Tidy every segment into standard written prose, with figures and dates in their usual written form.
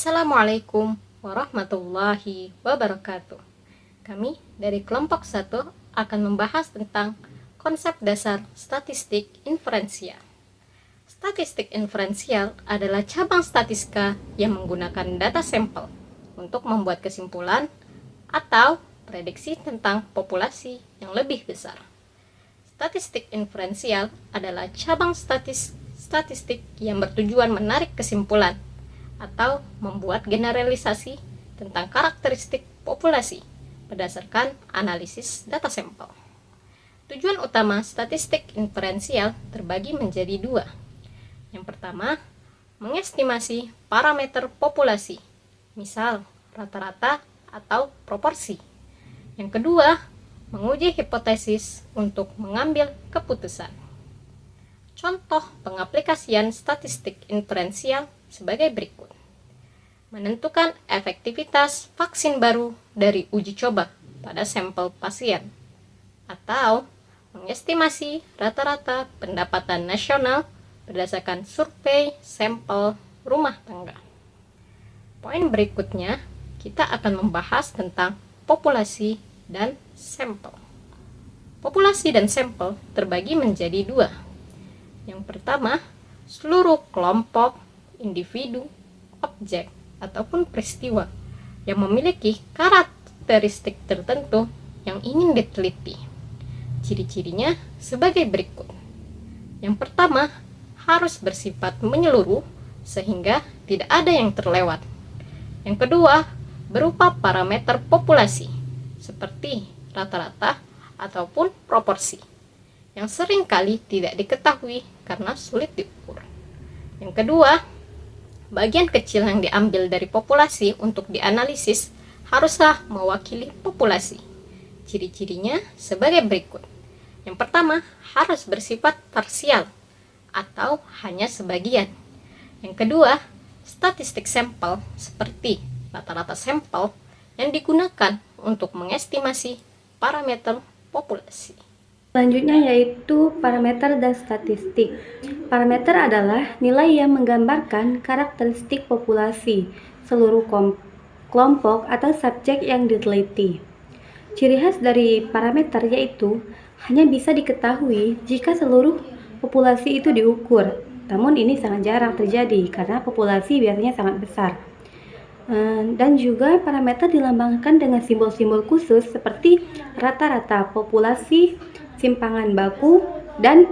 Assalamualaikum warahmatullahi wabarakatuh. Kami dari kelompok 1 akan membahas tentang konsep dasar statistik inferensial. Statistik inferensial adalah cabang statistika yang menggunakan data sampel untuk membuat kesimpulan atau prediksi tentang populasi yang lebih besar. Statistik inferensial adalah cabang statistik yang bertujuan menarik kesimpulan atau membuat generalisasi tentang karakteristik populasi berdasarkan analisis data sampel. Tujuan utama statistik inferensial terbagi menjadi dua. Yang pertama, mengestimasi parameter populasi, misal rata-rata atau proporsi. Yang kedua, menguji hipotesis untuk mengambil keputusan. Contoh pengaplikasian statistik inferensial sebagai berikut. Menentukan efektivitas vaksin baru dari uji coba pada sampel pasien, atau mengestimasi rata-rata pendapatan nasional berdasarkan survei sampel rumah tangga. Poin berikutnya, kita akan membahas tentang populasi dan sampel. Populasi dan sampel terbagi menjadi dua. Yang pertama, seluruh kelompok, individu, objek, ataupun peristiwa yang memiliki karakteristik tertentu yang ingin diteliti. Ciri-cirinya sebagai berikut. Yang pertama, harus bersifat menyeluruh sehingga tidak ada yang terlewat. Yang kedua, berupa parameter populasi seperti rata-rata ataupun proporsi yang seringkali tidak diketahui karena sulit diukur. Yang kedua, bagian kecil yang diambil dari populasi untuk dianalisis haruslah mewakili populasi. Ciri-cirinya sebagai berikut. Yang pertama, harus bersifat parsial atau hanya sebagian. Yang kedua, statistik sampel seperti rata-rata sampel yang digunakan untuk mengestimasi parameter populasi. Selanjutnya yaitu parameter dan statistik. Parameter adalah nilai yang menggambarkan karakteristik populasi, seluruh kelompok atau subjek yang diteliti. Ciri khas dari parameter yaitu hanya bisa diketahui jika seluruh populasi itu diukur. Namun ini sangat jarang terjadi karena populasi biasanya sangat besar. Dan juga parameter dilambangkan dengan simbol-simbol khusus seperti rata-rata populasi, simpangan baku, dan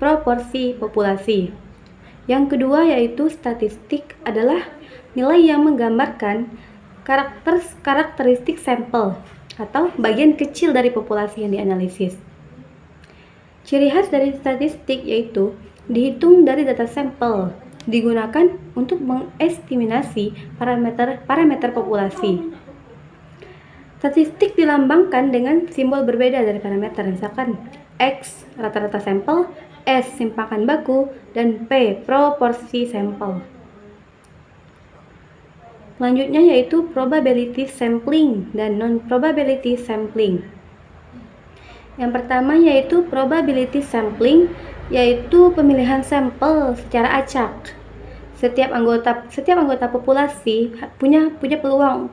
proporsi populasi. Yang kedua yaitu statistik adalah nilai yang menggambarkan karakteristik sampel atau bagian kecil dari populasi yang dianalisis. Ciri khas dari statistik yaitu dihitung dari data sampel, digunakan untuk mengestimasi parameter populasi. Statistik dilambangkan dengan simbol berbeda dari parameter, misalkan X rata-rata sampel, S simpangan baku, dan P proporsi sampel. Selanjutnya yaitu probability sampling dan non-probability sampling. Yang pertama yaitu probability sampling, yaitu pemilihan sampel secara acak. Setiap anggota populasi punya peluang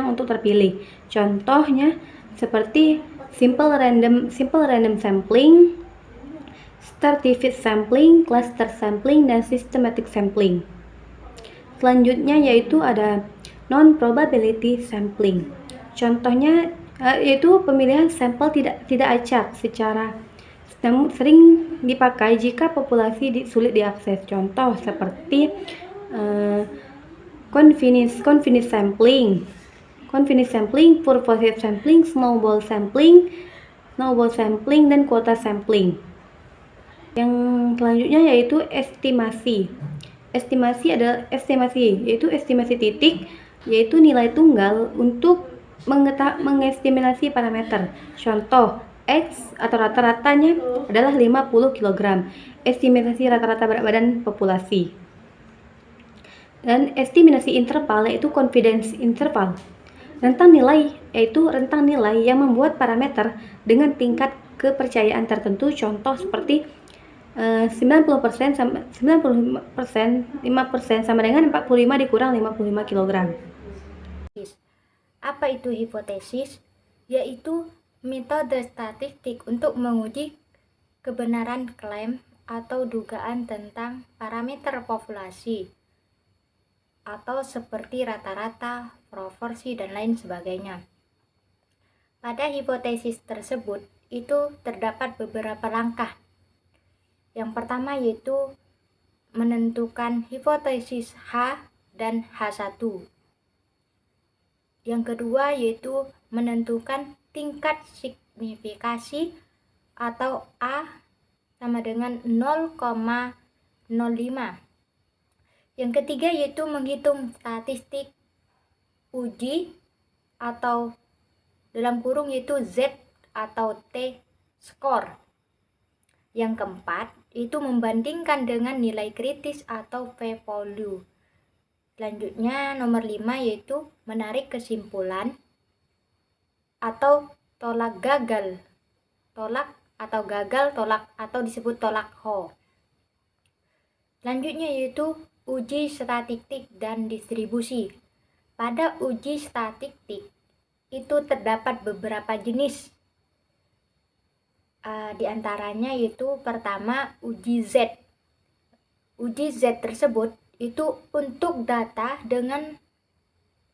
untuk terpilih. Contohnya seperti simple random sampling, stratified sampling, cluster sampling, dan systematic sampling. Selanjutnya yaitu ada non-probability sampling. Contohnya yaitu pemilihan sampel tidak acak namun sering dipakai jika populasi sulit diakses. Contoh seperti confidence sampling, purposive sampling, snowball sampling, dan quota sampling. Yang selanjutnya yaitu estimasi. Yaitu estimasi titik, yaitu nilai tunggal untuk mengestimasi parameter. Contoh X atau rata-ratanya adalah 50 kg. Estimasi rata-rata berat badan populasi. Dan estimasi interval yaitu confidence interval. Rentang nilai yaitu rentang nilai yang membuat parameter dengan tingkat kepercayaan tertentu. Contoh seperti 90% sama 95%, 5% sama dengan 45 dikurang 55 kg. Apa itu hipotesis? Yaitu metode statistik untuk menguji kebenaran klaim atau dugaan tentang parameter populasi atau seperti rata-rata, proporsi, dan lain sebagainya. Pada hipotesis tersebut itu terdapat beberapa langkah. Yang pertama yaitu menentukan hipotesis H dan H1. Yang kedua yaitu menentukan tingkat signifikasi atau A sama dengan 0,05. Yang ketiga yaitu menghitung statistik uji atau dalam kurung yaitu Z atau T score. Yang keempat itu membandingkan dengan nilai kritis atau p-value. Selanjutnya nomor 5 yaitu menarik kesimpulan atau tolak gagal. Tolak atau gagal tolak atau disebut tolak Ho. Selanjutnya yaitu uji statistik dan distribusi. Pada uji statistik itu terdapat beberapa jenis. Di antaranya yaitu pertama uji Z. Uji Z tersebut itu untuk data dengan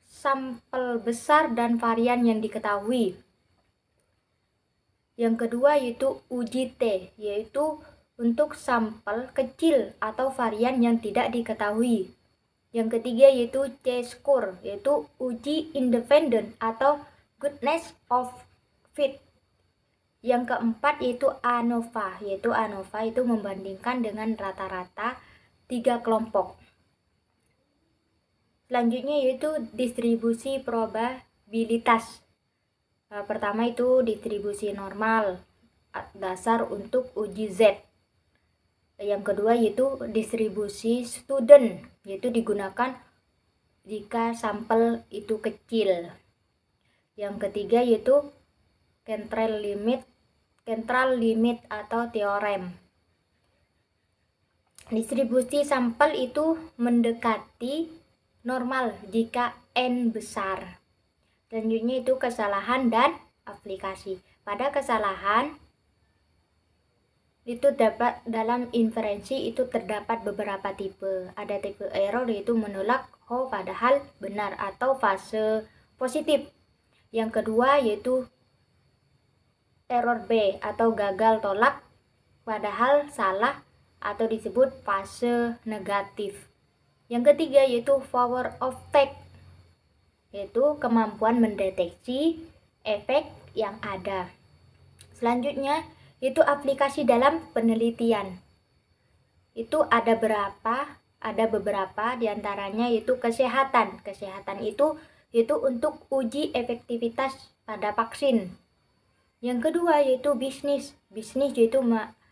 sampel besar dan varian yang diketahui. Yang kedua yaitu uji T, yaitu untuk sampel kecil atau varian yang tidak diketahui. Yang ketiga yaitu C-score, yaitu uji independen atau goodness of fit. Yang keempat yaitu ANOVA, yaitu ANOVA itu membandingkan dengan rata-rata 3 kelompok. Selanjutnya yaitu distribusi probabilitas. Pertama itu distribusi normal dasar untuk uji Z. Yang kedua yaitu distribusi student, yaitu digunakan jika sampel itu kecil. Yang ketiga yaitu central limit atau teorem. Distribusi sampel itu mendekati normal jika N besar. Selanjutnya itu kesalahan dan aplikasi. Pada kesalahan itu dapat dalam inferensi itu terdapat beberapa tipe. Ada tipe error yaitu menolak Ho padahal benar atau fase positif. Yang kedua yaitu error B atau gagal tolak padahal salah atau disebut fase negatif. Yang ketiga yaitu power of fact, yaitu kemampuan mendeteksi efek yang ada. Selanjutnya itu aplikasi dalam penelitian. Itu ada beberapa diantaranya yaitu kesehatan. Kesehatan itu untuk uji efektivitas pada vaksin. Yang kedua yaitu bisnis. Bisnis yaitu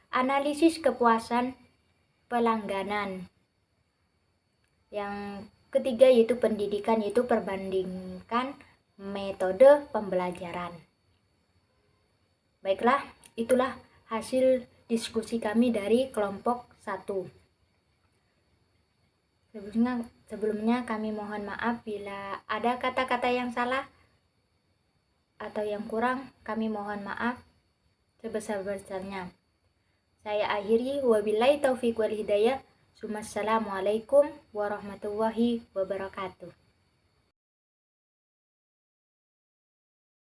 analisis kepuasan pelangganan. Yang ketiga yaitu pendidikan, yaitu perbandingkan metode pembelajaran. Baiklah, itulah hasil diskusi kami dari kelompok 1. Sebelumnya kami mohon maaf bila ada kata-kata yang salah atau yang kurang, kami mohon maaf sebesar-besarnya. Saya akhiri, wabillahi taufiq wal hidayah. Assalamualaikum warahmatullahi wabarakatuh.